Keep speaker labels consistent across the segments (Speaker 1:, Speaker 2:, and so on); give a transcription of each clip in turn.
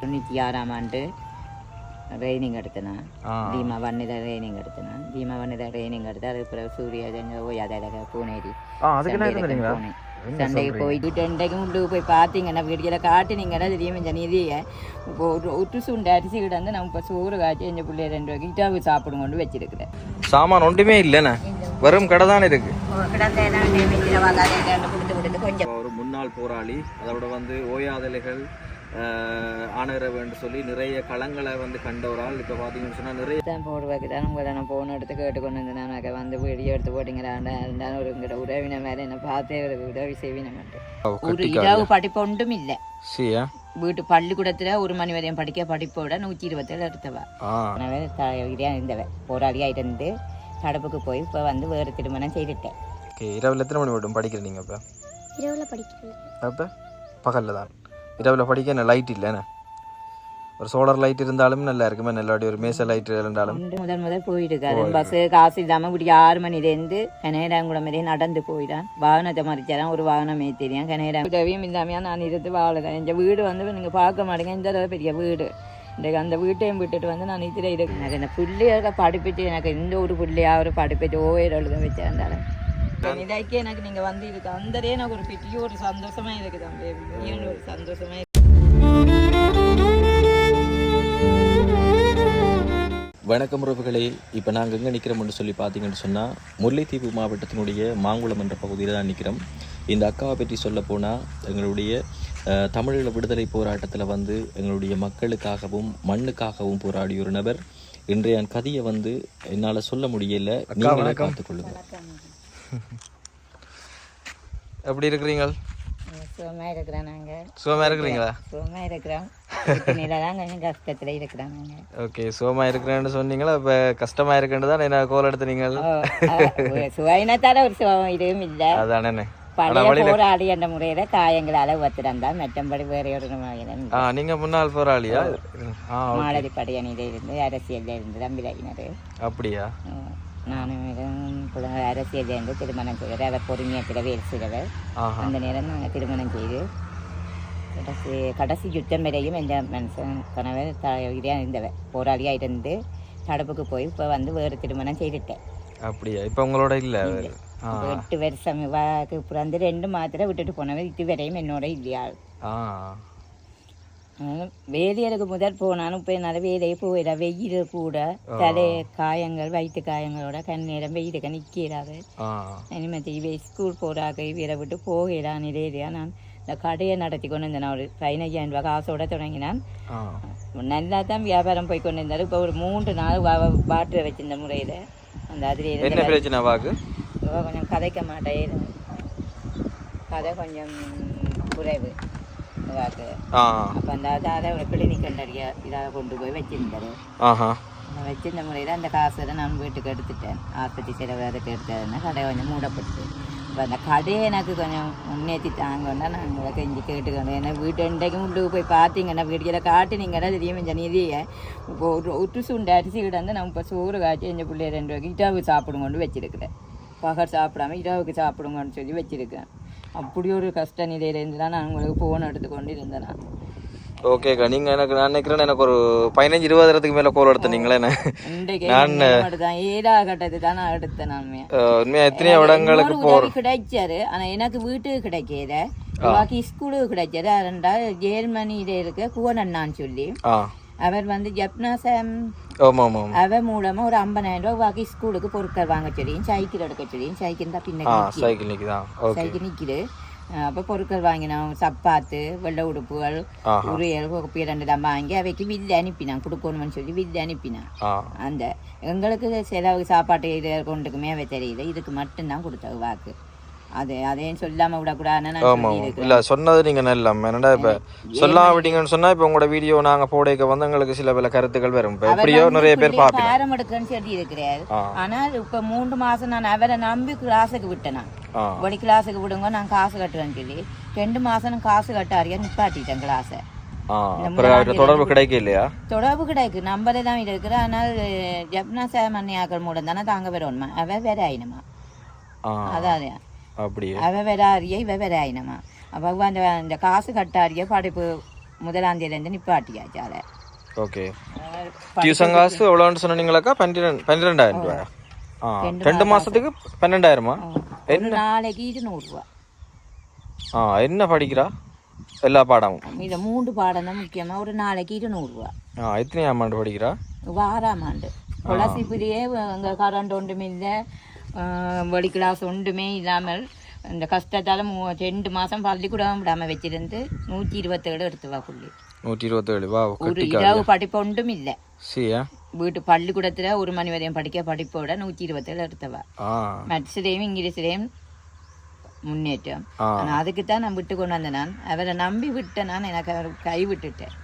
Speaker 1: 96ஆம் ஆண்டு ட்ரைனிங் எடுத்தேன். தீமா வன்னித ட்ரைனிங் எடுத்தேன். தீமா வன்னித ட்ரைனிங் எடுத்து அதுக்கு பிறகு சூரிய ஓயாத பூனேரி போனேன். சண்டைக்கு போயிட்டு 2க்கு உள்ளுக்கு போய் பார்த்தீங்கன்னா வீடியோவில் காட்டினீங்கன்னா தெரியும் இந்த நிதியை இப்போ ஒட்டு சுண்டு அரிசி கிடந்து நம்ம இப்போ சோறு காய்ச்சி எங்கள் பிள்ளைய 2 ரூபாய்க்கு இட்டாவு சாப்பிடும் கொண்டு வச்சிருக்கிறேன்.
Speaker 2: சாமான் ஒன்றுமே இல்லைண்ணே, வெறும் கடை தான் இருக்கு.
Speaker 1: கொஞ்சம்
Speaker 2: ஒரு முன்னாள் போராளி அதோட ஓயாதலைகள் ஆனரவன்னு சொல்லி நிறைய களங்களை கண்டவரால் இப்போ பார்த்தீங்கன்னு சொன்னால் நிறைய
Speaker 1: தான் போடுவாக்கு தான் உங்களை நான் போன எடுத்து கேட்டுக்கொண்டு இருந்தேன். நான் வீடியோ எடுத்து போட்டிங்கிறாண்டா இருந்தாலும் ஒரு உங்களோட உறவின மேலே என்ன பார்த்தே ஒரு உதவி செய்வின மாட்டேன். ஒரு இரவு படிப்பு ஒன்றும் இல்லை. வீட்டு பள்ளிக்கூடத்துல 1 மணி வரையும் படிப்போட 127 எடுத்தவா. இருந்தவ போராளியாயிட்டு இருந்து தடுப்புக்கு போய் இப்போ வேறு திருமணம் செய்துட்டேன்.
Speaker 2: இரவுல எத்தனை மணி மட்டும் படிக்கிறீங்க? இப்போ
Speaker 3: இரவுல படிக்கிறது.
Speaker 2: அப்போ பகலில் தான். இரவில் படிக்க என்ன லைட் இல்லைண்ணே, ஒரு சோலார் லைட் இருந்தாலும் நல்லா இருக்குமே. நல்லாடி ஒரு மேச லைட் இருந்தாலும்
Speaker 1: முதல் போயிட்டு பஸ்ஸு காசு இல்லாமல் இப்படி 6 மணிலேருந்து கனேடாங்குளம் வரையும் நடந்து போயிடான். வாகனத்தை மறிச்சாதான் ஒரு வாகனமே தெரியும். கனேடா உதவியும் இல்லாமையா நான் இருந்து வாழதான். எங்கள் வீடு நீங்கள் பார்க்க மாட்டேங்க, இந்த பெரிய வீடு. இன்றைக்கு அந்த வீட்டையும் விட்டுட்டு நான் இதில் இருக்கு. எனக்கு இந்த பிள்ளையோட படிப்பிட்டு எனக்கு இந்த ஒரு பிள்ளையா ஒரு படிப்பிட்டு ஓவர் எழுத வச்சிருந்தாலும் இதாக்கி எனக்கு நீங்கள் இருக்கு அந்தரே எனக்கு ஒரு பெரிய ஒரு சந்தோஷமா இருக்குது. அந்த ஒரு சந்தோஷமா.
Speaker 4: வணக்கம் உறவுகளே, இப்போ நாங்கள் எங்கே நிற்கிறோம்னு சொல்லி பார்த்தீங்கன்னு சொன்னால் முல்லைத்தீவு மாவட்டத்தினுடைய மாங்குளம் என்ற பகுதியில் தான் நிற்கிறோம். இந்த அக்காவை பற்றி சொல்ல போனால் எங்களுடைய தமிழீழ விடுதலை போராட்டத்தில் எங்களுடைய மக்களுக்காகவும் மண்ணுக்காகவும் போராடிய ஒரு நபர். இன்றைய கதையை என்னால் சொல்ல முடியல, நீங்களே பார்த்துக்கொள்ளுங்க.
Speaker 2: எப்படி இருக்கிறீங்க?
Speaker 1: சுகமா இருக்கிறோம். நாங்கள்
Speaker 2: சுகமா இருக்கிறீங்களா?
Speaker 1: சுகமா இருக்கிறோம். கொஞ்சம் கஷ்டத்துல இருக்கிறோம்.
Speaker 2: ஓகே, சுகமா இருக்கிறேன்னு சொன்னீங்களா? இப்போ கஷ்டமா இருக்குன்னு தான் என்ன கோல் எடுத்து நீங்கள்
Speaker 1: சுவையினத்தால ஒரு சுகம் இதுவும் இல்லை.
Speaker 2: அதானே
Speaker 1: போராளி என்ற முறையில காயங்களால ஒத்துறந்தா மெட்டம்படி வேற ஒரு
Speaker 2: நீங்க முன்னாள் போராளியா?
Speaker 1: மாலதி படையணியில இருந்து அரசியல்ல இருந்து தான் விலகினாரு.
Speaker 2: அப்படியா?
Speaker 1: நானும் அரசியல்ல இருந்து திருமணம் செய்கிறேன். அவர் பொறுமையத்தில் வேறு செய்கிறவர். அந்த நேரம் நாங்கள் திருமணம் செய்து கடைசி யுத்தம் வரையும் எந்த மனுஷன் கணவர் இதாக இருந்தவர் போராளியாக இருந்து தடுப்புக்கு போய் இப்போ வேறு திருமணம் செய்துட்டேன்.
Speaker 2: அப்படியா? இப்போ உங்களோட இல்லை?
Speaker 1: 8 வருஷம் பிறந்து 2 மாதத்துல விட்டுட்டு போனவர் இதுவரையும் என்னோட இல்லையா. வேலையருக்கு முதல் போனாலும் இப்போ என்னால் வேலையை போயிட வெயில் கூட தலை காயங்கள் வயிற்று காயங்களோட நேரம் வெயிலுக்கு நிற்கிறாரு. இனிமேல் ஸ்கூல் போகிறாங்க வீரை விட்டு போகிறான். நிலையிலையா நான் இந்த கடையை நடத்தி கொண்டு இருந்தேன். நான் ஒரு 15,000 ரூபா காசோட தொடங்கினான். நல்லா தான் வியாபாரம் போய் கொண்டு இருந்தாரு. இப்போ ஒரு 3 நாள் வாட்டர் வச்சிருந்த முறையில் அந்த அதில் கொஞ்சம் கதைக்க மாட்டேன். கதை கொஞ்சம் குறைவு வாக்கு. அப்போ அந்த அதை ஒரு கிளினிக் கண்டறிய இதாக கொண்டு போய் வச்சிருந்தாரு. வச்சிருந்த முறையில் அந்த காசை நான் வீட்டுக்கு எடுத்துட்டேன். ஆஸ்பத்திரி செலவு அதுக்கு எடுத்ததுன்னா கடை கொஞ்சம் மூடப்பட்டு இப்போ அந்த கடையை எனக்கு கொஞ்சம் முன்னேற்றி தாங்கன்னா நாங்கள் கெஞ்சி கேட்டுக்கணும். ஏன்னா வீட்டு 2க்கு உள்ளுக்கு போய் பார்த்தீங்கன்னா வீடியோவில் காட்டினீங்கன்னா தெரியும் இந்த நிதியை இப்போ ஒட்டு சுண்டு அரிசி கிடந்து நம்ம இப்போ சோறு காய்ச்சி எங்கள் பிள்ளைய 2 ரூபாய்க்கு இட்டாவுக்கு சாப்பிடும் கொண்டு வச்சிருக்கிறேன். பகல் சாப்பிடாம இட்டாவுக்கு சாப்பிடுங்கன்னு சொல்லி வச்சிருக்கேன். அப்படி ஒரு கஷ்ட நிலையிலேருந்து தான் நான் உங்களுக்கு ஃபோன் எடுத்துக்கொண்டு இருந்தேன்.
Speaker 2: ஓகேக்கா, நீங்கள் நான் நினைக்கிறேன் எனக்கு ஒரு 15-20 மேலே கோல் எடுத்தீங்களே. நான்
Speaker 1: 7ஆம் கட்டத்து தான் நான் எடுத்தேன்.
Speaker 2: உண்மையா எத்தனை இடங்களுக்கு
Speaker 1: கிடைச்சாரு. ஆனால் எனக்கு வீட்டுக்கு கிடைக்கல, பாக்கி ஸ்கூலுக்கு கிடைச்சாரு. ரெண்டா ஜெர்மனியில இருக்க குவனண்ணான்னு சொல்லி அவர் ஜப்னாசம் அவர் மூலமா ஒரு 50,000 ரூபா பாக்கி ஸ்கூலுக்கு பொருட்கள் வாங்க சொல்லியும் சைக்கிள் எடுக்க சொல்லியும் சைக்கிள் தான் பின்னாடி சைக்கிள் நிற்கிது. அப்போ பொருட்கள் வாங்கினோம். சப்பாத்து, வெள்ளை உடுப்புகள், உரியல், 2 தான் வாங்கி அவைக்கு வில்லு அனுப்பினான். கொடுக்கணும்னு சொல்லி வில்லு அனுப்பினான். அந்த எங்களுக்கு செலவுக்கு சாப்பாட்டு இது கொண்டுக்குமே அவை தெரியல. இதுக்கு மட்டும்தான் கொடுத்த வாக்கு. அதையும் சொல்லாம விடக்கூடாதுன்னு
Speaker 2: சொன்னது நீங்க நல்லா. என்னடா இப்ப சொல்லாம விட்டீங்கன்னு சொன்னா இப்ப உங்களோட வீடியோ நாங்க போடைக்க எங்களுக்கு சில பல கருத்துக்கள் வரும். எப்படியோ நிறைய பேர் பாப்பீங்க
Speaker 1: ஆரம் எடுக்கன்னு சொல்லி இருக்கிறாரு. ஆனால் இப்ப 3 மாசம் நான் அவரை நம்பி கிளாஸுக்கு விட்டேன். வழி கிளாஸுக்கு விடுங்க நான் காசு கட்டுவேன்னு சொல்லி 2 மாசம் காசு கட்டாரியா நிப்பாட்டிட்டேன் கிளாஸை.
Speaker 2: தொடர்பு கிடைக்க இல்லையா?
Speaker 1: தொடர்பு கிடைக்கு நம்பரே தான் இருக்கிற. ஆனால் ஜப்னா சேமன்யாக்கள் மூலம் தானே தாங்க வரணுமா. அவ வேற ஆயினமா. அதான் அவ வேற ஆரியா இவ வேற ஆயினமா. அப்போ இந்த காசு கட்டாரிய படிப்பு 1ஆம் தேதியிலேருந்து நிப்பாட்டியாச்சு அதை.
Speaker 4: ஓகே. டியூஷன் காசு எவ்வளோன்னு சொன்னீங்களாக்கா? 12,000 ரூபாயா? 2 மாதத்துக்கு 12,000மா?
Speaker 1: ஒரு நாளைக்கு 200 ரூபா.
Speaker 4: என்ன படிக்கிறா? எல்லா பாடமும்
Speaker 1: இதை 3 பாடம் தான் முக்கியமாக. ஒரு நாளைக்கு 200 ரூபா.
Speaker 4: எத்தனையாம் ஆண்டு படிக்கிறா?
Speaker 1: 6ஆம் ஆண்டு. கொலசிப்புலேயே இங்கே கரண்ட் ஒன்றுமே இல்லை, வழி கிளாஸ் ஒன்றுமே இல்லாமல் இந்த கஷ்டத்தால் 2 மாதம் பள்ளிக்கூடம் விடாமல் வச்சிருந்து 127 எடுத்துவா புள்ளி.
Speaker 4: 127. வா.
Speaker 1: ஒரு இரவு படிப்பு ஒன்றும் இல்லை. வீட்டு பள்ளிக்கூடத்தில் 1 மணி வரையும் படிப்போட 127 எடுத்தவா. மேத்ஸ்லேயும் இங்கிலீஷ்லேயும் முன்னேற்றம். ஆனால் அதுக்கு தான் நான் விட்டு கொண்டு வந்தேன். நான் அவரை நம்பி விட்டேன். நான் எனக்கு அவர் கை விட்டுட்டேன்.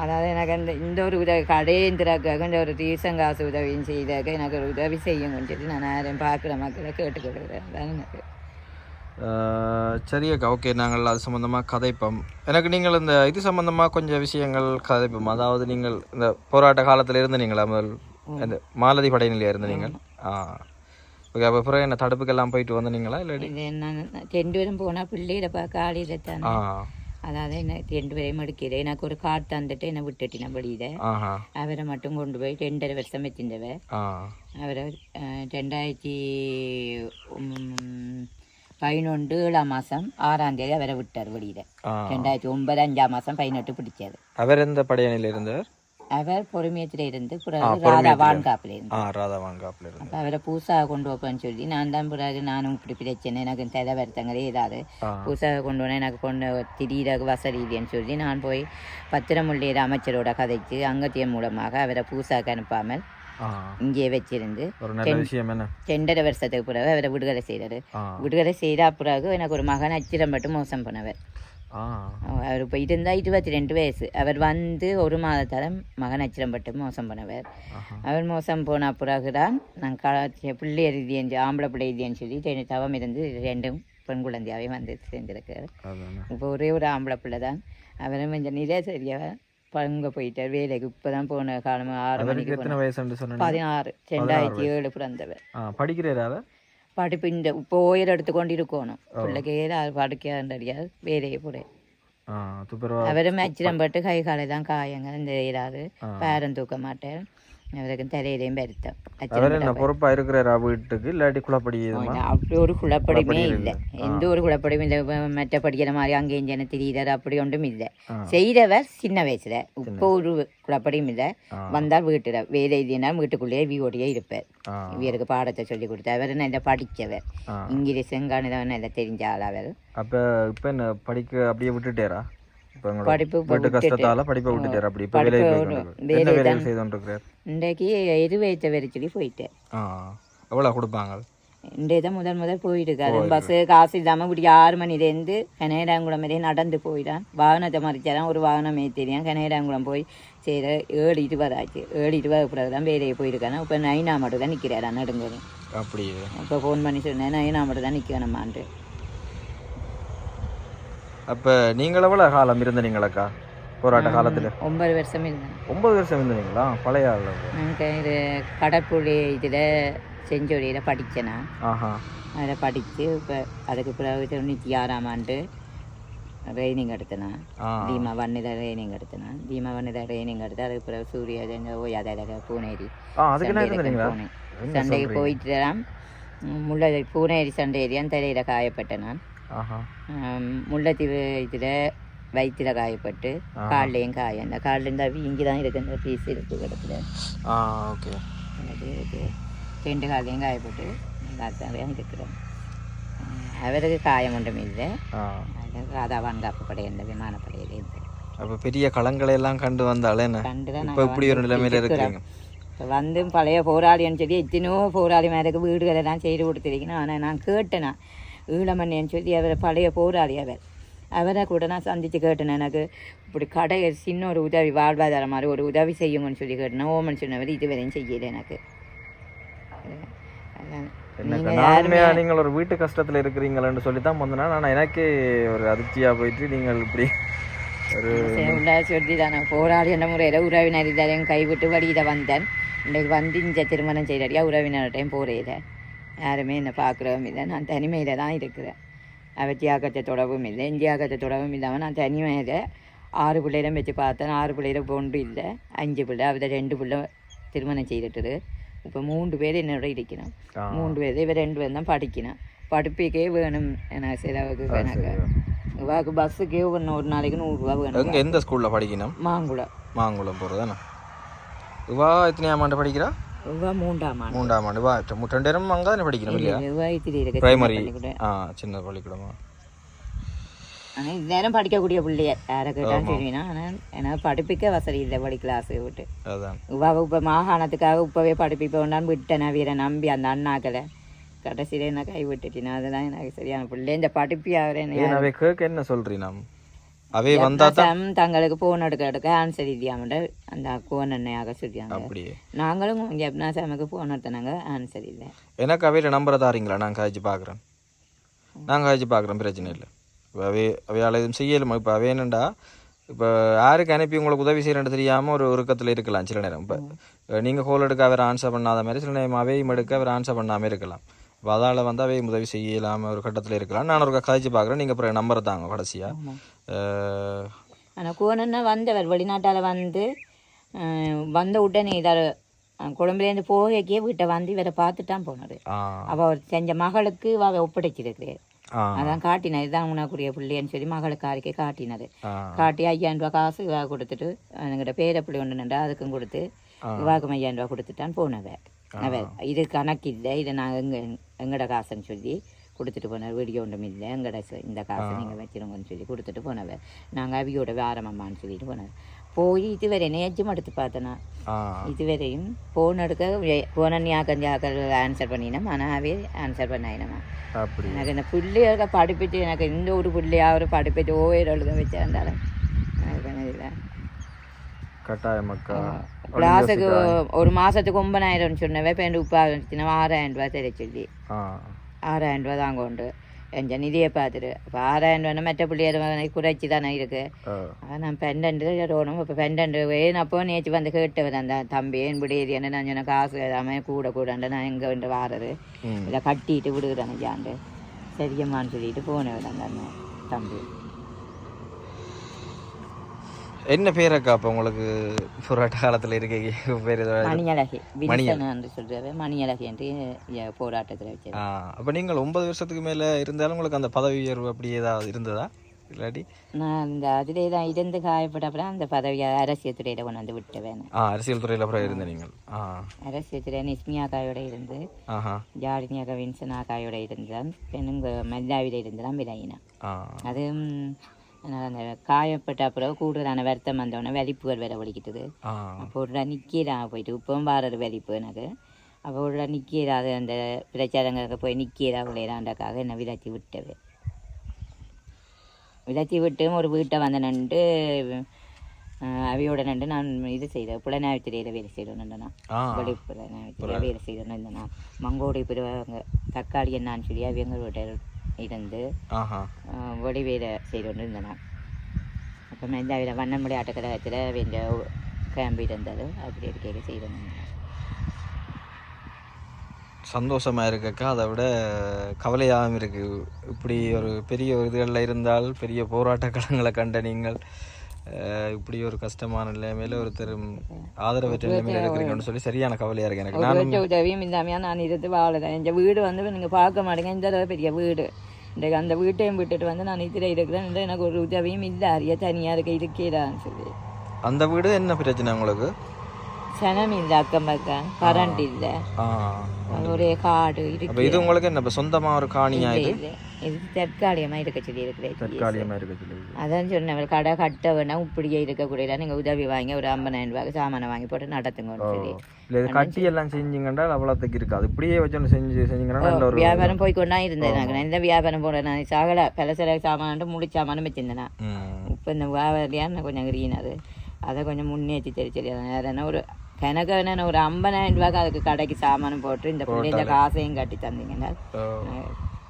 Speaker 1: அதாவது எனக்கு இந்த ஒரு உதவி கடையேந்திராக்காக இந்த ஒரு ரீசன் காசு உதவியும் செய்தாக்க எனக்கு ஒரு உதவி செய்யுங்கன்னு சொல்லி நான் யாரையும் பார்க்குற மக்களை கேட்டுக்கொள்கிறேன். அதான் எனக்கு.
Speaker 4: சரியக்கா, ஓகே. நாங்கள் அது சம்மந்தமாக கதைப்போம். எனக்கு நீங்கள் இந்த இது சம்மந்தமாக கொஞ்சம் விஷயங்கள் கதைப்போம். அதாவது நீங்கள் இந்த போராட்ட காலத்தில் இருந்து நீங்களா முதல் இந்த மாலதி படையினிலையா இருந்து நீங்கள்? ஓகே. அப்போ அப்புறம் என்ன தடுப்புக்கெல்லாம் போயிட்டு வந்தீங்களா? இல்லாட்டி
Speaker 1: நான் 2 பேரும் போனால் பிள்ளைகளை பார்க்க ஆளியில் தானே. அதாவது என்ன 2 பேரையும் எடுக்கிறேன். எனக்கு ஒரு கார்டு தந்துட்டு என்னை விட்டுட்டின வெளியில். அவரை மட்டும் கொண்டு போய் 2.5 வருஷம் வச்சிருந்தவ. அவரை 2011 7ஆம் மாதம் 6ஆம் தேதி அவரை விட்டார் வெளியில். 2009 5ஆம் மாதம் 18 பிடிச்சாரு.
Speaker 4: அவர் எந்த படையணியில் இருந்தார்?
Speaker 1: அவர் பொறுமையத்தில் இருந்து ராதா வான்காப்பில் இருந்து. அப்போ அவரை பூசாக கொண்டு வைப்பேன்னு சொல்லி நான் தான் பிறகு நானும் இப்படி பிரச்சனை எனக்கு தலை வருத்தங்களே ஏதாவது பூசாக கொண்டு போனால் எனக்கு கொண்டு திடீர வசதி இல்லைன்னு சொல்லி நான் போய் பத்திரமுள்ளியர் அமைச்சரோட கதைக்கு அங்கத்தியம் மூலமாக அவரை பூசாக அனுப்பாமல் இங்கே வச்சிருந்து 2.5 வருஷத்துக்கு பிறகு அவரை விடுதலை செய்தார். விடுதலை செய்த பிறகு எனக்கு ஒரு மகன் அச்சிரம் மட்டும் மோசம் பண்ணவர். அவர் இப்போ இருந்தால் 22 வயசு. அவர் வந்து 1 மாதத்தால் மகன் அச்சிரம் பட்டு மோசம் பண்ணவர். அவர் மோசம் போன பிறகுதான் நான் பிள்ளை எழுதியன் ஆம்பளை பிள்ளை எழுதியன்னு சொல்லி தவம் இருந்து 2 பெண் குழந்தையாவே வந்து சேர்ந்திருக்கார். இப்போ ஒரே ஒரு ஆம்பளை பிள்ளை தான். அவரும் கொஞ்சம் நிலை சரியாக பங்க போயிட்டார் வேலைக்கு. இப்போ தான் போன காலம் 6 மணிக்கு. 16 2007 பிறந்தவர்.
Speaker 4: படிக்கிறார்.
Speaker 1: படிப்பு இந்த இப்போ ஓயர் எடுத்துக்கொண்டு இருக்கணும். பிள்ளைக்கு ஏதாவது படிக்காது வேலையை போட. அவரும் அச்சிரம் பட்டு கை காலை தான் காயங்க. இந்த ஏதாவது பேரம் தூக்க மாட்டேன். அவருக்கு தலையிலையும் பெருத்தம்.
Speaker 4: பொறுப்பா இருக்கிற வீட்டுக்கு இல்லாட்டி குளப்படி
Speaker 1: அப்படி ஒரு குளப்படியுமே இல்லை. எந்த ஒரு குளப்படியும் இல்லை. மற்ற படிக்கிற மாதிரி அங்கேயும் ஜன தெரியுறாரு அப்படி ஒன்றும் இல்லை. செய்தவர் சின்ன வயசுல. இப்போ ஒரு குளப்படியும் இல்லை. வந்தால் வீட்டுல வேலை இல்லைனாலும் வீட்டுக்குள்ளேயே வீவோடையே இருப்பார். இவருக்கு பாடத்தை சொல்லி கொடுத்தார். அவர் நல்லா படித்தவர். இங்கிலீஷும் கணிதம் நல்லா தெரிஞ்ச ஆள் அவர்.
Speaker 4: அப்ப இப்ப என்ன படிக்க அப்படியே விட்டுட்டாரா?
Speaker 1: படிப்பு இன்றைக்கு எருவேத்த வெறிச்சொல்லி போயிட்டேன்.
Speaker 4: எவ்வளோ கொடுப்பாங்க?
Speaker 1: இன்றைய தான் முதல் போயிட்டுருக்காரு. பஸ்ஸு காசு இல்லாமல் இப்படி 6 மணிலேருந்து கனேடாங்குளம் வரையும் நடந்து போயிடான். வாகனத்தை மறிச்சாதான் ஒரு வாகனம் தெரியும். கனேடாங்குளம் போய் செய்கிற 7:20 ஆச்சு. 7:20 பிறகு தான் வேலையை போயிருக்கானே. இப்போ 9ஆம் மட்டும் தான் நிற்கிறாரா நடுங்கணும்.
Speaker 4: அப்படியே
Speaker 1: இப்போ ஃபோன் பண்ணி சொன்னேன் 9ஆம் மட்டும் தான் நிற்கணுமான்ட்டு.
Speaker 4: அப்போ நீங்கள் எவ்வளோ காலம் இருந்தீங்களாக்கா போராட்ட காலத்தில்?
Speaker 1: 9 வருஷம் இருந்தேன்.
Speaker 4: 9 வருஷம் இருந்தீங்களா? பழைய ஆள்.
Speaker 1: இது கடற்புள்ளி இதில் செஞ்சொலியில் படித்தேன். அதில் படித்து இப்போ அதுக்கு பிறகு 96ஆம் ஆண்டு ட்ரைனிங் எடுத்தேன். தீமா வன்னித ட்ரைனிங் எடுத்தேன். தீமா வன்னித ட்ரைனிங் எடுத்து அதுக்கு பிறகு சூரிய ஓயாத பூனேரி போனேன். சண்டைக்கு போயிட்டு தான் முல்லை பூனேரி சண்டையேரியான் தலையில் காயப்பட்டேன். நான் முல்லைத்தீவு இதில் வயிற்றுல காயப்பட்டு கால்லையும் காயம். அந்த கால்லேருந்து இங்கே தான் இருக்கு. இந்த பீஸ் இருக்கு கிடத்துல.
Speaker 4: ஓகே.
Speaker 1: அது 2 கால்லையும் காயப்பட்டு தான் இருக்கிறேன். அவருக்கு காயம் ஒன்றும் இல்லை. ராதா வான்காப்பு படை இந்த விமானப்படையில இருந்து.
Speaker 4: அப்போ பெரிய களங்களை எல்லாம் கண்டு வந்தாலே
Speaker 1: கண்டு தான்
Speaker 4: இப்படி ஒரு நிலைமையில இருக்கிறீங்க.
Speaker 1: இப்போ வந்து பழைய போராளின்னு சொல்லி எத்தனையோ போராளி மேலுக்கு வீடுகளெல்லாம் செய்து கொடுத்துருக்கணும். ஆனால் நான் கேட்டேனா ஈழமண்ணேன்னு சொல்லி அவர் பழைய போராளி அவரை கூட நான் சந்தித்து கேட்டேன். எனக்கு இப்படி கடை சின்ன ஒரு உதவி வாழ்வாதாரம் மாதிரி ஒரு உதவி செய்யுங்கன்னு சொல்லி கேட்டேன். ஓமன் சொன்னவர் இதுவரையும் செய்யலை எனக்கு.
Speaker 4: நீங்கள் ஒரு வீட்டு கஷ்டத்தில் இருக்கிறீங்களன்னு சொல்லி தான் வந்தேன்னா நான் எனக்கு ஒரு அதிர்ச்சியாக போயிட்டு நீங்கள் இப்படி ஒரு
Speaker 1: சொல்லி தானே போராளி என்ற முறையில் உறவினர் இதையும் கைவிட்டு வழியில் வந்தேன். இன்றைக்கு வந்து இந்த திருமணம் செய்யறியா உறவினர்கிட்டையும் போகிறேன். யாருமே என்னை பார்க்குறவும் இல்லை. நான் தனிமையில் தான் இருக்கிறேன். அவள் தியாகத்தை தொடவும் இல்லை என் தியாகத்தை தொடவும் இல்லாமல் நான் தனியாக 6 பிள்ளைகளும் வச்சு பார்த்தேன். 6 பிள்ளைகளை பொண்டு இல்லை, 5 பிள்ளை. அவள் 2 பிள்ளை திருமணம் செய்துட்டுது. இப்போ 3 பேர் என்னோட இருக்கணும். 3 பேர் இவ 2 பேர் தான் படிக்கணும். படிப்புக்கே வேணும் எனக்கு செலவுக்கு எனக்கு இவாக்கு பஸ்ஸுக்கே ஒரு நாளைக்கு 100 ரூபா வேணும்.
Speaker 4: எந்த ஸ்கூலில் படிக்கணும்? மாங்குளம் போகிறதானே. இவா எத்தனையாம் ஆண்டு படிக்கிறா?
Speaker 1: இவா 3ஆம் ஆண்டு.
Speaker 4: 3ஆம் ஆண்டு. இவா 2 பேரும் அங்கே தானே படிக்கணும் இல்லையா?
Speaker 1: இவா இதில் இருக்கு
Speaker 4: பிரைமரி. சின்ன பள்ளிக்கூடமா?
Speaker 1: ஆனால் இது நேரம் படிக்கக்கூடிய பிள்ளைய யாரை கேட்டாலும் தெரியும்னா. ஆனால் எனக்கு படிப்பிக்க வசதி இல்லை படி கிளாஸு விட்டு.
Speaker 4: அதான்
Speaker 1: இவா இப்போ மாகாணத்துக்காக இப்போவே படிப்பிப்ப வேண்டான்னு விட்டேன் வீரை நம்பி அந்த அண்ணாக்களை. கடைசியில் என்ன கை விட்டுட்டினா அதுதான் எனக்கு சரியான பிள்ளை. இந்த படிப்பு
Speaker 4: அவை கேட்க என்ன சொல்றீங்க? அவை வந்தா
Speaker 1: தங்களுக்கு போன் எடுக்க ஆன்சர் இல்லையாம அந்த கோன் எண்ணெயாக சொல்லியாங்க. நாங்களும் ஜப்னாசாமுக்கு போன் எடுத்தனாங்க, ஆன்சர் இல்லை.
Speaker 4: எனக்கு அவையில நம்பரை தாரீங்களா? நான் காய்ச்சி பார்க்குறேன். பிரச்சனை இல்லை. அவையால் எதுவும் செய்யலுமா? இப்போ அவை என்னண்டா, இப்போ யாருக்கு அனுப்பி உங்களுக்கு உதவி செய்யறது தெரியாமல் ஒரு உருக்கத்தில் இருக்கலாம் சில நேரம். இப்போ நீங்கள் கோல் எடுக்க அவர் ஆன்சர் பண்ணாத மாதிரி சில நேரம் அவையும் எடுக்க அவர் ஆன்சர் பண்ணாமல் இருக்கலாம். இப்போ அதால் வந்து அவையும் உதவி செய்யலாமல் ஒரு கட்டத்தில் இருக்கலாம். நான் ஒரு காய்ச்சி பார்க்குறேன். நீங்கள் அப்புறம் நம்பரை தாங்க கடைசியாக.
Speaker 1: ஆனால் கோனன்னா வந்தவர் வெளிநாட்டால் வந்த உடனே இதால் கொழம்புலேருந்து போகைக்கே வீட்டை வந்து இவரை பார்த்துட்டான் போனார். அவள் செஞ்ச மகளுக்கு அவள் ஒப்படைச்சிருக்கிறேன். அதான் காட்டினது இதுதான் உனக்குரிய பிள்ளைன்னு சொல்லி மகளுக்கு அறிக்கை காட்டினது. காட்டி 5000 ரூபா காசு இவா கொடுத்துட்டு எங்கிட்ட பேர பிள்ளை ஒன்று நின்றா அதுக்கும் கொடுத்து இவாக்கும் 5000 ரூபா கொடுத்துட்டான் போனவ. இது கணக்கு இல்லை, இதை நாங்கள் எங்கட காசுன்னு சொல்லி கொடுத்துட்டு போனார். வீடியோ ஒன்றும் இல்லை, எங்கட இந்த காசை நீங்கள் வச்சிருங்கன்னு சொல்லி கொடுத்துட்டு போனவ. நாங்கள் அவியோட வாரம்மான்னு சொல்லிட்டு போனார். போய் இதுவரை நேச்சும் எடுத்து பார்த்தேன்னா இதுவரையும் போன் எடுக்க போனியாக்கள் ஆன்சர் பண்ணினோம். ஆனால் அவே ஆன்சர் பண்ணாயினமா. எனக்கு இந்த பிள்ளையாக படிப்பிட்டு எனக்கு இந்த ஒரு பிள்ளையா ஒரு படிப்பிட்டு ஓவர் எழுத வச்சிருந்தாலும் பண்ணதில்லை. கிளாஸுக்கு ஒரு மாதத்துக்கு 9000 சொன்னவே இப்போ என் உப்பா இருந்துச்சுன்னா 6000 ரூபா தெரிய சொல்லி 6000 ரூபா தாங்க உண்டு என் நிதியை பார்த்துட்டு. இப்போ 6000 ரூபாய் மற்ற பிள்ளையர் குறைச்சி தானே இருக்கு. நான் பெண்டன்ட்டு ரோணும். இப்போ பெண்டன்ட்டு வேணும். அப்போ நேற்று வந்து கேட்டவர் அந்த தம்பி இப்படி என்ன நான் சொன்ன காசு எல்லாமே கூடண்டு நான் எங்கே வந்து வாரது இல்லை கட்டிட்டு விடுகிறேன் ஜாண்டு சரியம்மான்னு சொல்லிட்டு போனவர் அந்த அண்ணன் தம்பி.
Speaker 4: என்ன பேரக்கா அப்போ உங்களுக்கு போராட்ட காலத்தில் இருக்க பேர்?
Speaker 1: மணியழகி என்று சொல்றாரு. மணியழகி என்று போராட்டத்தில் வச்சு.
Speaker 4: அப்போ நீங்கள் 9 வருஷத்துக்கு மேலே இருந்தாலும் உங்களுக்கு அந்த பதவி உயர்வு அப்படி ஏதாவது இருந்ததா? இல்லாட்டி
Speaker 1: நான் இந்த அதிலே தான் இருந்து காயப்பட்ட அப்புறம் அந்த பதவியை அரசியல் துறையில் கொண்டு வந்து விட்டுவேன்.
Speaker 4: அரசியல் துறையில் அப்புறம் இருந்த நீங்கள்?
Speaker 1: அரசியல் துறை நிஸ்மியாக்காயோட இருந்து ஜாடினியாக வின்சனாக்காயோட இருந்தான். பெண்ணுங்க மெல்லாவில இருந்துதான் விலகினான். அதுவும் அந்த காயப்பட்ட அப்புறம் கூடுதலான வருத்தம் வந்தோடனே வெளிப்புகள் வேற ஒழிக்கிட்டது. அப்போ ஒரு நிற்கிறான் போயிட்டு இப்பவும் வாரது வெளிப்பு எனக்கு. அப்போ ஒரு நிற்கிறாது அந்த பிரச்சாரங்களுக்கு போய் நிற்கிறா விளையாண்டாக்காக என்னை விளச்சி விட்டது. விளச்சி விட்டு ஒரு வீட்டை வந்து நின்று அவையோட நின்று நான் இது செய்தேன். புலனாய்வுத்துறையில் வேலை செய்தோன்னு நான் வெளிப்புலனாய்வுத்துறையில் வேலை செய்தோன்னு இருந்தேன். நான் மங்கோடி பிறகு தக்காளி என்னான்னு சொல்லி அவங்களோட இருந்து வடிவேலை செய்து இருந்தேன். அப்போ மெந்தாவில வண்ணமுடி ஆட்டக்கழகத்தில் வேண்ட கேம்பு இருந்தது. அப்படி இருக்கையில் செய்து
Speaker 4: சந்தோஷமாக இருக்கக்கா. அதை விட கவலையாகவும் இருக்குது. இப்படி ஒரு பெரிய இதுகளில் இருந்தால் பெரிய போராட்ட களங்களை கண்ட நீங்கள் இப்படி ஒரு கஷ்டமான நிலைமையில ஒருத்தர் ஆதரவற்ற நிலைமையில இருக்கிறீங்கன்னு சொல்லி சரியான கவலையாக இருக்கு எனக்கு.
Speaker 1: நான் உதவியும் இல்லாமையா நான் இருந்து வாழதான். எங்கள் வீடு வந்து நீங்கள் பார்க்க மாட்டேங்க. இந்த பெரிய வீடு இன்றைக்கு அந்த வீட்டையும் விட்டுட்டு வந்து நான் இதில் இருக்கிறேன். எனக்கு ஒரு உதவியும் இல்லை. அறிய தனியாக இருக்க இருக்கேடான்னு சொல்லி.
Speaker 4: அந்த வீடு என்ன பிரச்சனை உங்களுக்கு?
Speaker 1: சனம் இல்லை, அக்கம் பக்கம் கரண்ட் இல்லை, ஒரே காடு இருக்கு.
Speaker 4: இது உங்களுக்கு என்ன சொந்தமாக ஒரு காணியா?
Speaker 1: இது தற்காலிகமாக இருக்க சொல்லி இருக்கிறேன்.
Speaker 4: தற்காலிகமாக இருக்க சொல்லி
Speaker 1: அதான் சொன்னவர் கடை கட்ட வேணாம் இப்படியே இருக்கக்கூடாது. நீங்கள் உதவி வாங்கி ஒரு 50,000 ரூபாய்க்கு சாமானை வாங்கி போட்டு நடத்துங்கன்னு சொல்லி.
Speaker 4: இல்லை இது கட்டி எல்லாம் செஞ்சுங்கண்டா அவ்வளோத்துக்கு இருக்காது. இப்படியே வச்சு செஞ்சீங்கன்னா
Speaker 1: வியாபாரம் போய்கொண்டா இருந்தேன். நான் எந்த வியாபாரம் போடுறேன் நான் சகல பலசர சாமான்ட்டு முடிச்சாமான்னு வச்சிருந்தேன். இப்போ இந்த வியாபாரியான்னு கொஞ்சம் கிரீனது அதை கொஞ்சம் முன்னேற்றி தெரிச்சலி. வேறனா ஒரு கணக்கு வேணா ஒரு 50,000 ரூபாய்க்கு அதுக்கு கடைக்கு சாமானும் போட்டு இந்த பிள்ளைங்க காசையும் கட்டி தந்தீங்கன்னா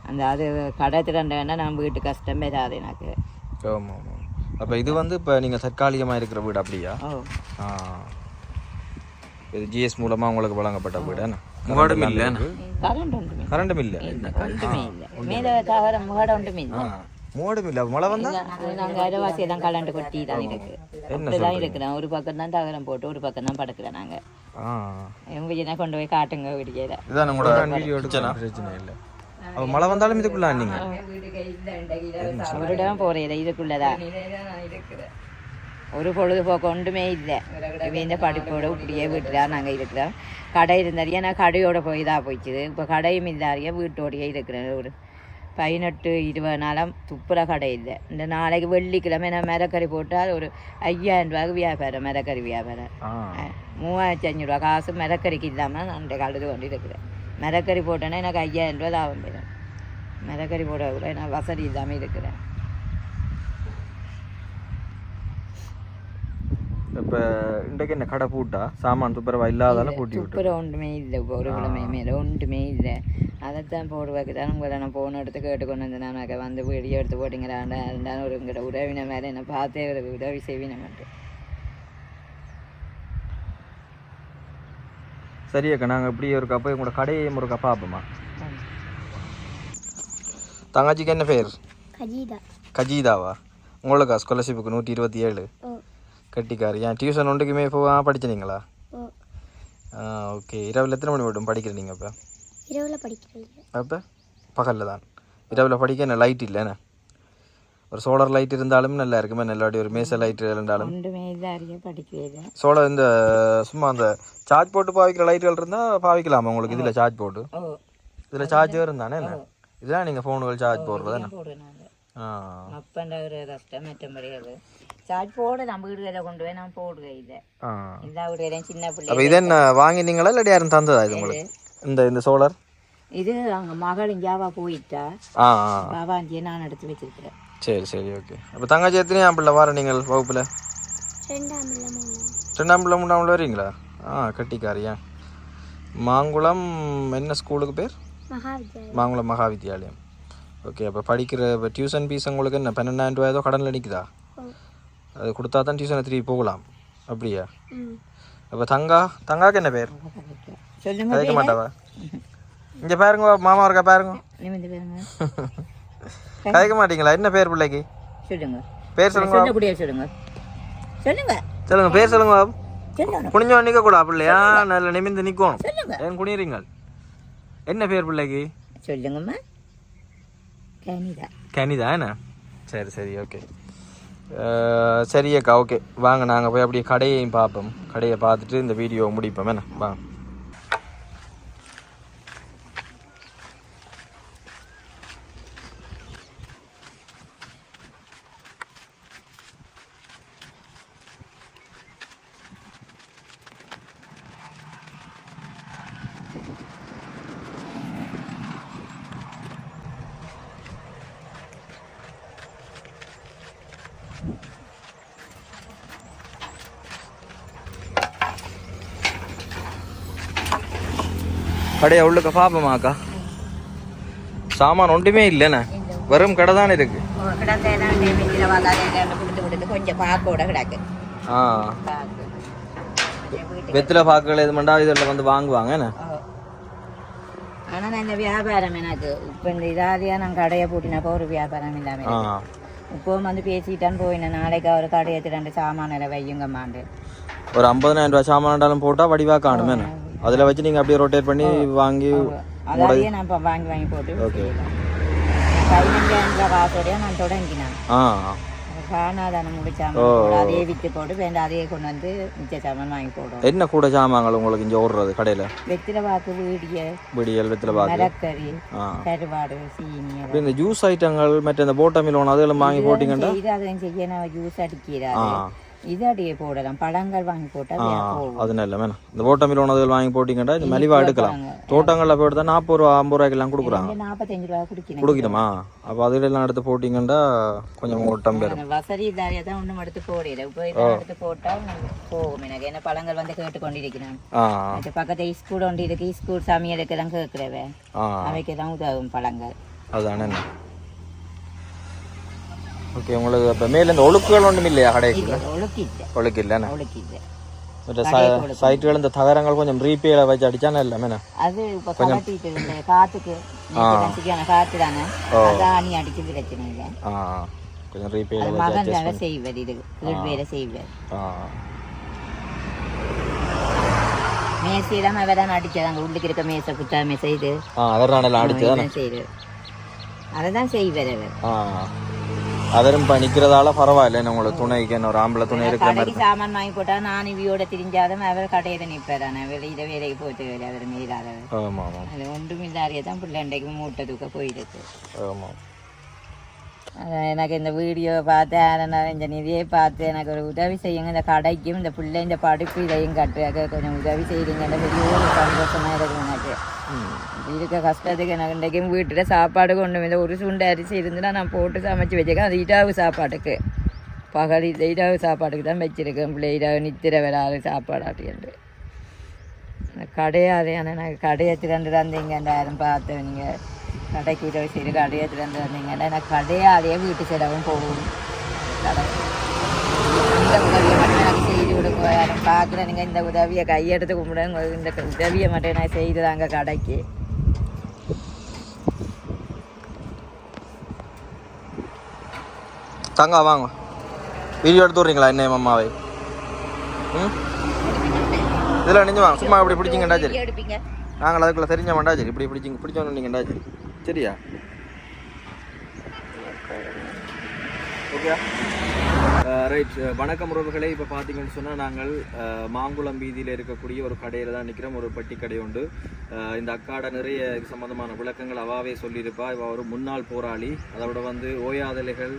Speaker 1: அந்த அது கடை திறண்டா நம்ம வீட்டு கஷ்டம் வராது எனக்கு.
Speaker 4: அப்போ இது வந்து இப்போ நீங்கள் தற்காலிகமாக இருக்கிற வீடு அப்படியா? இது ஜிஎஸ் மூலமாக உங்களுக்கு வழங்கப்பட்ட வீடு. முகாடும் இல்லை
Speaker 1: கரண்ட் ஒன்றுமே
Speaker 4: கரண்டும் இல்லை
Speaker 1: ஒன்றுமே இல்லை மேலே தவிர முகாட ஒன்றுமே இல்லை
Speaker 4: முகாடும் இல்லை மழை வந்தா
Speaker 1: நாங்கள் அரைவாசி எல்லாம் கலண்டு கொட்டி தான் இருக்கு அப்படிதான் இருக்கிறோம் ஒரு பக்கம் தான் தகரம் போட்டு ஒரு பக்கம் தான் படுக்கிறோம் நாங்கள் எங்க என்ன கொண்டு போய் காட்டுங்க வீடியோல
Speaker 4: இதான் உங்களோட வீடியோ எடுச்சனா பிரச்சனை இல்லை அப்போ மழை வந்தாலும் இதுக்குள்ள நீங்க
Speaker 1: ஒரு இடம் போறேன் இதுக்குள்ளதான் ஒரு பொழுதுபோக்கு ஒன்றுமே இல்லை இந்த படிப்போட இப்படியே வீட்டில் நாங்கள் இருக்கிறோம் கடை இருந்தாரு ஏன்னா கடையோட போய் தான் போயிடுச்சு இப்போ கடையும் இல்லாரியா வீட்டோடையே இருக்கிறேன் ஒரு 18-20 நாளாக துப்புர கடை இல்லை இந்த நாளைக்கு வெள்ளிக்கிழமை நான் மரக்கறி போட்டால் ஒரு 5000 ரூபாய்க்கு வியாபாரம் மரக்கறி வியாபாரம் 3500 காசு மரக்கறிக்கு இல்லாமல் நான் அந்த கழுது கொண்டு இருக்கிறேன் மரக்கறி போட்டேன்னா எனக்கு 5000 ரூபா லாபம் பெறும் மரக்கறி போட கூட நான் வசதி இல்லாமல் இருக்கிறேன்
Speaker 4: இப்போ இன்றைக்கு என்ன கடை பூட்டா சாமான் துப்புரவா இல்லாதால பூட்டி விட்டு
Speaker 1: துப்புர ஒன்றுமே இல்லை ஒரு கிழமை மேலே ஒன்றுமே இல்லை அதைத்தான் போடுவாக்கு தான் உங்களை நான் போன இடத்து கேட்டுக்கொண்டு வந்து நான் வந்து வீடியோ எடுத்து போட்டிங்கிறாண்டா இருந்தாலும் ஒரு உங்களோட உறவின மேலே என்னை பார்த்தே ஒரு உதவி செய்வின மட்டும்
Speaker 4: சரி அக்கா நாங்கள் இப்படி ஒரு கப்பா உங்களோட கடையை ஒரு கப்பா பார்ப்போமா தங்கச்சிக்கு என்ன பேர் கஜீதாவா உங்களுக்கு ஸ்காலர்ஷிப்புக்கு 127 கட்டிக்காரு ஏன் டியூஷன் ஒன்றுக்குமே இப்போ படிச்சினீங்களா ஓகே இரவில் எத்தனை மணி மட்டும் படிக்கிறீங்க நீங்கள் இப்போ
Speaker 3: இரவில் படிக்கிறீங்க
Speaker 4: அப்போ பகலில் தான் இரவில் படிக்க என்ன லைட் இல்லைண்ணே ஒரு சோலார் லைட் இருந்தாலும் நல்லா இருக்குமே நல்லாடி ஒரு மேச லைட் இருந்தாலும் சோலார் இந்த சும்மா அந்த சார்ஜ் போட்டு பாவிக்கிற லைட்டுகள் இருந்தால் பாவிக்கலாமா உங்களுக்கு இதில் சார்ஜ் போட்டு இதில் சார்ஜ் இருந்தானே என்ன இதெல்லாம் நீங்கள் ஃபோனுகள் சார்ஜ் போடுறதானே
Speaker 1: சார்ஜ் போட நம்ம வீடுகளை கொண்டு போய் நான் போடுவேன் இதை இந்த வீடுகளையும் சின்ன
Speaker 4: அப்போ
Speaker 1: பிள்ளை
Speaker 4: இது என்ன வாங்கினீங்களா இல்லை யாரும் தந்ததா இது உங்களுக்கு இந்த சோலார்
Speaker 1: இது அவங்க மகள் இஞ்சாவா போயிட்டா பாபாஞ்சியை நான் எடுத்து வச்சிருக்கிறேன்
Speaker 4: சரி ஓகே அப்போ தங்கச்சி எத்தனையாம் பிள்ளை வர நீங்கள் வகுப்பில் 2ஆம் பிள்ளை 3ஆம் பிள்ளை வரீங்களா கட்டிக்காரியா மாங்குளம் என்ன ஸ்கூலுக்கு பேர் மாங்குளம் மகாவித்யாலயம் ஓகே அப்போ படிக்கிற இப்போ டியூஷன் ஃபீஸ் உங்களுக்கு என்ன 12000 ரூபாய் ஏதோ கடனில் நிற்குதா அது கொடுத்தா தான் டியூஷனை திருப்பி போகலாம் அப்படியா அப்போ தங்காக்கு என்ன பேர் கேட்க மாட்டாவா இங்கே பாருங்க மாமா இருக்கா பாருங்க கேட்க மாட்டீங்களா என்ன பேர் பிள்ளைக்கு பேர் சொல்லுங்க சொல்லுங்க பேர் சொல்லுங்க குனிஞ்சோ நிற்க கூட பிள்ளையா நல்ல நிமிந்து நிற்கணும் ஏன் குனிறீங்க என்ன பேர் பிள்ளைக்கு
Speaker 1: சொல்லுங்கம்மா
Speaker 4: கனிதா என்ன சரி ஓகே சரி அக்கா ஓகே வாங்க நாங்கள் போய் அப்படியே கடையையும் பார்ப்போம் கடையை பார்த்துட்டு இந்த வீடியோவை முடிப்போம் என்ன வாங்க கடையை உள்ளுக்க பார்ப்போமாக்கா சாமான் ஒன்றுமே இல்லைண்ணே வெறும் கடை தானே இருக்கு
Speaker 1: கொஞ்சம் பாக்கோட கிடக்கு
Speaker 4: வெத்தில பாக்குகள் இது மண்டா இதில் வந்து வாங்குவாங்க என்ன
Speaker 1: ஆனால் இந்த வியாபாரம் எனக்கு இப்போ இந்த இதாதியாக நான் கடையை போட்டினாப்போ ஒரு வியாபாரம் இல்லாமல் இப்போவும் வந்து பேசிட்டான்னு போயினேன் நாளைக்கு அவர் கடையை 2 சாமானில் வையுங்கம்மாண்டு
Speaker 4: ஒரு 50000 ரூபாய் சாமானாலும் போட்டால் வடிவாக காணுமே அதில் வச்சு நீங்கள் அப்படியே ரொட்டேட் பண்ணி வாங்கி
Speaker 1: அதையே நான் இப்போ வாங்கி போட்டு
Speaker 4: ஓகே
Speaker 1: 15000 ரூபா காசோடையா நான் தொடங்கினேன் காணாதான முடிச்சாம அதையே விற்று போட்டு வேண்டாம் அதையே கொண்டு வந்து மிச்ச சாமான் வாங்கி போடுவோம்
Speaker 4: என்ன கூட சாமான்கள் உங்களுக்கு இங்கே ஓடுறது கடையில்
Speaker 1: வெத்தில பாக்கு
Speaker 4: விடியல் வெத்தில பாக்கு
Speaker 1: மரக்கறி கருவாடு சீனி
Speaker 4: இந்த ஜூஸ் ஐட்டங்கள் மற்ற இந்த போட்டா மிலோன் அதெல்லாம் வாங்கி போட்டிங்கன்னா
Speaker 1: அதையும் செய்ய நான் ஜூஸ் அடிக்கிறாரு இது அடியே போடலாம் பழங்கள் வாங்கி போட்டா
Speaker 4: அது நல்ல வேணும் இந்த போட்டா மிலோன் அதில் வாங்கி போட்டிங்கன்னா இது மலிவாக எடுக்கலாம் தோட்டங்களில் போட்டு தான் 40 ரூபா 50 ரூபாய்க்கெல்லாம் கொடுக்குறாங்க
Speaker 1: 45 ரூபா
Speaker 4: குடிக்கணுமா அப்போ அதிலெல்லாம் எடுத்து போட்டிங்கன்னா கொஞ்சம் ஓட்டம் பெறும்
Speaker 1: வசதி இதாரியா தான் ஒன்றும் எடுத்து போடல இப்போ இதெல்லாம் எடுத்து போட்டால் போகும் எனக்கு என்ன பழங்கள் வந்து கேட்டு கொண்டிருக்கிறான் பக்கத்து ஸ்கூல் ஒன்று இருக்கு ஸ்கூல் சமையலுக்கு தான் கேட்குறவே அவைக்கு தான் உதவும் பழங்கள்
Speaker 4: அதுதானே ஓகே உங்களுக்கு இப்போ மேலே இந்த ஒழுக்குகள் ஒன்றும் இல்லையா கடைக்கு ஒழுக்கு இல்லைண்ணா சைட்டுகள் இந்த தகரங்கள் கொஞ்சம் ரீப்பேல வச்சு அடிச்சானே இல்லை மேலே
Speaker 1: அது இப்போ கலட்டிட்டு இருந்தேன் காற்றுக்கு காற்று தானே அதான் நீ அடிச்சு பிரச்சனை இல்லை
Speaker 4: கொஞ்சம் ரீப்பேல
Speaker 1: மகன் வேலை செய்வார் இது வீடு வேலை செய்வார் மேசையெல்லாம் அவர் தான் அடிச்சதாங்க உள்ளுக்கு இருக்க மேசை குத்தா மேசை இது
Speaker 4: அதெல்லாம் அடிச்சதான்
Speaker 1: செய்யுது அதை தான் செய்வார் அவர்
Speaker 4: அவரும் இப்போ நிற்கிறதால பரவாயில்ல உங்களுக்கு துணைக்கு என்ன ஒரு ஆம்பளை துணை இருக்கிற மாதிரி
Speaker 1: சாமான் வாங்கி போட்டா நான் இவியோட திரிஞ்சாலும் அவர் கடையில நிற்பாரான வெளியில வேலைக்கு போட்டு அவர் மீறாதவர் அது ஒன்றும் இல்லாதையே தான் பிள்ளை இன்றைக்கு மூட்டை தூக்க போயிருக்கு எனக்கு இந்த வீடியோ பார்த்தேன் இந்த நிதியை பார்த்து எனக்கு ஒரு உதவி செய்யுங்க இந்த கடைக்கும் இந்த பிள்ளை இந்த படிப்பு இதையும் கட்டுறாக்க கொஞ்சம் உதவி செய்யுங்க பெரிய ஒரு சந்தோஷமா இருக்கும் எனக்கு இருக்க கஷ்டத்துக்கு எனக்கு இன்றைக்கும் வீட்டில் சாப்பாடு கொண்டு வந்து ஒரு சுண்டை அரிசி இருந்துன்னா நான் போட்டு சமைச்சு வச்சுருக்கேன் அது இரவு சாப்பாட்டுக்கு பகல் இரவு சாப்பாட்டுக்கு தான் வச்சுருக்கேன் பிள்ளை இரவு நித்திர வேளாறு சாப்பாடாட்டு என்று கடையாது எனக்கு கடையை திறந்து தந்தீங்கன்ற யாரும் பார்த்தேன் நீங்கள் கடைக்கு உதவி செய்து கடையை திறந்து வந்தீங்கன்னா எனக்கு கடையாலேயே வீட்டு செலவும் போகும் கடை இந்த உதவியை மட்டும் எனக்கு செய்து கொடுக்க யாரும் பார்க்குறேன் நீங்கள் இந்த உதவியை கையெடுத்து கும்பிடுங்க இந்த உதவியை மட்டும் நான் செய்துதாங்க கடைக்கு
Speaker 4: தங்க வாங்க வீடியோ எடுத்து விட்றீங்களா என்ன அம்மாவை இதில் நினைஞ்சு வாங்க சும்மா இப்படி பிடிச்சிங்கண்டா சரி
Speaker 1: எடுப்பீங்க
Speaker 4: நாங்கள் அதுக்குள்ளே தெரிஞ்ச வேண்டா சரி இப்படி பிடிச்சோன்னு நீங்கண்டா சரி சரியா
Speaker 2: ஓகே ரைட். வணக்கம் உறவுகளே. இப்போ பார்த்தீங்கன்னு சொன்னால் நாங்கள் மாங்குளம் வீதியில் இருக்கக்கூடிய ஒரு கடையில் தான் நிற்கிறோம். ஒரு பெட்டி கடை உண்டு. இந்த அக்காட நிறைய இது சம்மந்தமான விளக்கங்கள் அவாவே சொல்லியிருப்பா. இவ ஒரு முன்னாள் போராளி. அதோட வந்து ஓயாதலைகள்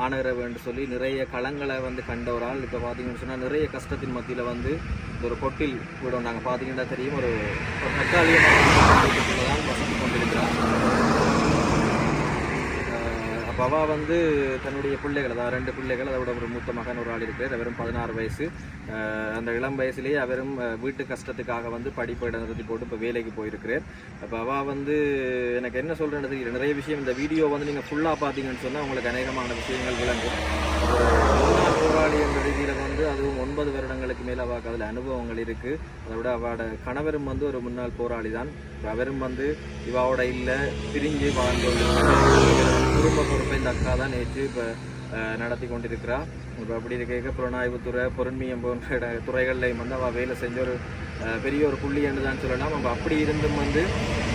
Speaker 2: ஆணுகிறவன்னு சொல்லி நிறைய களங்களை வந்து கண்டவரால் இப்போ பார்த்தீங்கன்னு சொன்னால் நிறைய கஷ்டத்தின் மத்தியில் வந்து ஒரு கொட்டில் விடும். நாங்கள் பார்த்தீங்கன்னா தெரியும் ஒரு தற்காலிகமாக தான் வசதி கொண்டிருக்கிறார். அப்போ அவள் வந்து தன்னுடைய பிள்ளைகள், அதாவது 2 பிள்ளைகள், அதோட ஒரு மூத்த மகன் ஒரு ஆள் இருக்கிறார். அவரும் 16 வயசு. அந்த இளம் வயசுலேயே அவரும் வீட்டு கஷ்டத்துக்காக வந்து படிப்பை நிறுத்தி போட்டு இப்போ வேலைக்கு போயிருக்கிறார். அப்போ அவள் வந்து எனக்கு என்ன சொல்கிறேன்னு தெரியல. நிறைய விஷயம் இந்த வீடியோ வந்து நீங்கள் ஃபுல்லாக பார்த்தீங்கன்னு சொன்னால் உங்களுக்கு அநேகமான விஷயங்கள் விளங்கும். போராளி என்ற ரீதியில் வந்து அதுவும் 9 வருடங்களுக்கு மேலே அவளுக்கு அதில் அனுபவங்கள் இருக்குது. அதை விட அவளோட கணவரும் வந்து ஒரு முன்னாள் போராளி தான். அவரும் வந்து இவாவோட இல்லை பிரிஞ்சு வாழ்ந்து குடும்ப பொறுப்பை இந்த அக்கா தான் நேற்று இப்போ நடத்தி கொண்டிருக்கிறா. இப்போ அப்படி இருக்க புலனாய்வுத்துறை, பொருண்மையம் போன்ற துறைகள்லையும் வந்து அவள் வேலை செஞ்ச ஒரு பெரிய ஒரு புள்ளி என்று தான் சொல்லலாம். நம்ம அப்படி இருந்தும் வந்து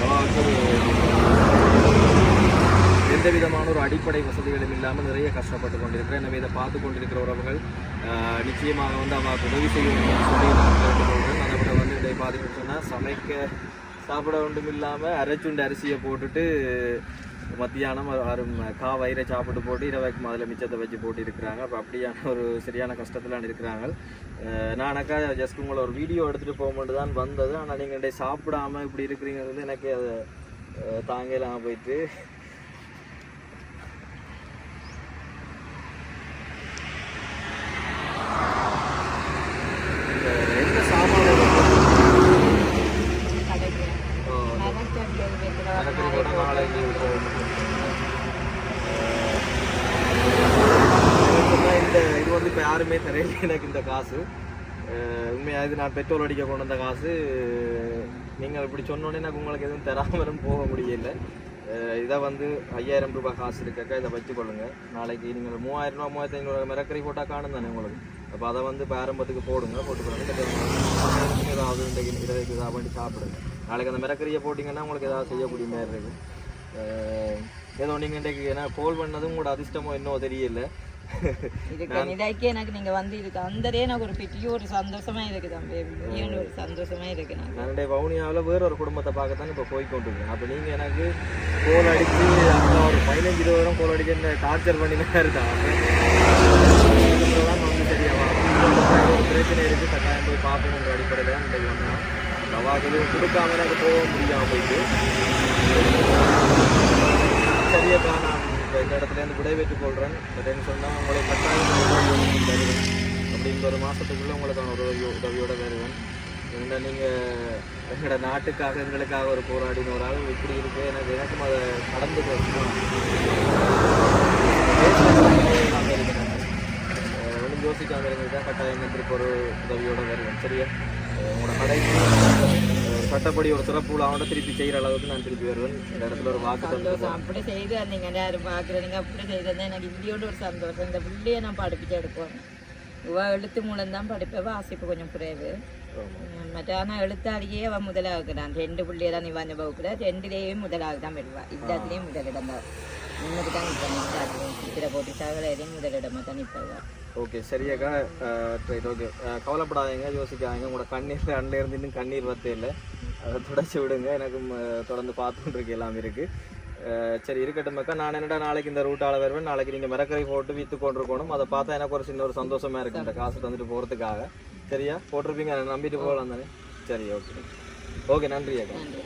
Speaker 2: அவளுக்கு எந்த விதமான ஒரு அடிப்படை வசதிகளும் இல்லாமல் நிறைய கஷ்டப்பட்டு கொண்டிருக்கிறேன். எனவே இதை பார்த்து கொண்டிருக்கிற உறவுகள் நிச்சயமாக வந்து அவளுக்கு உதவி செய்யணும்னு சொல்லி நான் கேட்டுக்கொள்கிறேன். அதை விட வந்து இதை பார்த்துக்கிட்டு சொன்னால் சமைக்க சாப்பிட ஒன்றும் இல்லாமல் அரைச்சுண்டு அரிசியை போட்டுட்டு மத்தியானம் வயிறை சாப்பிட்டு போட்டு இரவைக்கு அதில் மிச்சத்தை வச்சு போட்டு இருக்கிறாங்க. அப்போ அப்படியான ஒரு சரியான கஷ்டத்தில் இருக்கிறாங்க. நானக்கா ஜஸ்ட் உங்களை ஒரு வீடியோ எடுத்துகிட்டு போகும்போது தான் வந்தது. ஆனால் நீங்கள் சாப்பிடாமல் இப்படி இருக்கிறீங்கிறது எனக்கு அதை தாங்கலாம் போயிட்டு எந்த சாமான நாளைக்கு இது வந்து இப்போ யாருமே தெரியல எனக்கு இந்த காசு. உண்மையாக இது நான் பெட்ரோல் அடிக்க கொண்டு வந்த காசு. நீங்கள் இப்படி சொன்னோன்னே எனக்கு உங்களுக்கு எதுவும் தராமலும் போக முடியல. இதை வந்து 5000 ரூபாய் காசு இருக்க இதை வச்சுக்கொள்ளுங்க. நாளைக்கு நீங்கள் 3000 ரூபா 3500 மிரக்கறி போட்டால் காணும் தானே உங்களுக்கு. அப்போ அதை வந்து இப்போ ஆரம்பத்துக்கு போடுங்க. ஏதாவது இன்றைக்கு இரவைக்கு இதாக பண்ணி சாப்பிடுங்க. நாளைக்கு அந்த மிரக்கறியை போட்டிங்கன்னா உங்களுக்கு ஏதாவது செய்யக்கூடிய மாதிரி இருக்குது. ஏதோ நீங்கள் இன்றைக்கு ஏன்னா கோல் பண்ணதும் உங்களோட அதிர்ஷ்டமோ இன்னும் தெரியல.
Speaker 1: இதுக்கு எனக்கு நீங்க வந்து இதுக்கு அந்தரே எனக்கு ஒரு பெரிய ஒரு சந்தோஷமா இருக்கு தம்பி. ஒரு சந்தோஷமா இருக்கு.
Speaker 2: நான் வவுனியாவில் வேற ஒரு குடும்பத்தை பார்க்கத்தான் இப்போ போய்கொண்டிருக்கேன். அப்போ நீங்கள் எனக்கு கோல் அடித்து அங்கே ஒரு 15-20 வருடம் கோல் அடிச்சு என்ன டார்ச்சர் பண்ணினா இருக்காங்க. வந்து சரியாவா ஒரு பிரச்சனை இருக்குது, கட்டாயம் போய் பார்க்கணுன்ற அடிப்படையில் தான் இன்றைக்கு வந்தேன். அவாக்கு கொடுக்காம எனக்கு போக முடியாமல் போயிட்டு சரியாக்கா நான் இந்த இடத்துலேருந்து விடைபெற்றுக் கொள்கிறேன். அப்படின்னு சொன்னால் உங்களை கட்டாயம் தருவேன். அப்படின்ற ஒரு மாதத்துக்குள்ளே உங்களுக்கான ஒரு உதவியோடு வருவேன். ஏன்னா நீங்கள் எங்களோட நாட்டுக்காக எங்களுக்காக ஒரு போராடினோரால் இப்படி இருக்குது. எனக்கும் அதை கடந்து ஒன்றும் யோசிக்க பிடிக்காம இருந்ததுதான் கட்டாயம் திருப்பி ஒரு உதவியோட வருவேன். சரியா? உங்களோட கடைக்கு சட்டப்படி ஒரு சிறப்பு அவனை திருப்பி செய்கிற அளவுக்கு நான் திருப்பி வருவேன். இந்த இடத்துல ஒரு வாக்கு
Speaker 1: சந்தோஷம். அப்படி செய்து நீங்க யாரும் பார்க்குறீங்க, அப்படி செய்தது எனக்கு இப்படியோட ஒரு சந்தோஷம். இந்த பிள்ளைய நான் படிப்பிச்சு எடுப்போம். எழுத்து மூலம்தான் படிப்பேன், வாசிப்பு கொஞ்சம் குறைவு. மற்ற ஆனால் எழுத்தாடியே அவன் முதலாகுறான். 2 பிள்ளைய தான் இவன் வகுப்புல 2லேயே முதலாக தான் வருவான். எல்லாத்துலேயும் முதலிடம் தான். இன்னைக்கு தான் நிற்பேன். சித்திரை போட்டு சகலையிலையும் முதலிடமாக தான் நிற்பேன்.
Speaker 2: ஓகே, சரியாக்கா. Right, okay. கவலைப்படாதீங்க, யோசிக்காதீங்க. உங்களோட கண்ணீர் அண்ணில் இருந்து இன்னும் கண்ணீர் வரத்தே இல்லை. அதை துடைச்சி விடுங்க. எனக்கும் தொடர்ந்து பார்த்துட்டு எல்லாம் இருக்குது. சரி, இருக்கட்டும் அக்கா. நான் என்னடா நாளைக்கு இந்த ரூட்டால் வருவேன். நாளைக்கு நீங்கள் மிரக்கரை போட்டு விற்று கொண்டிருக்கணும். அதை பார்த்தா எனக்கு ஒரு சின்ன ஒரு சந்தோஷமாக இருக்குது, இந்த காசு தந்துட்டு போகிறதுக்காக. சரியா? போட்டிருப்பீங்க, நம்பிட்டு போகலாம் தானே? சரி, ஓகே ஓகே. நன்றி அக்கா.
Speaker 1: நன்றி.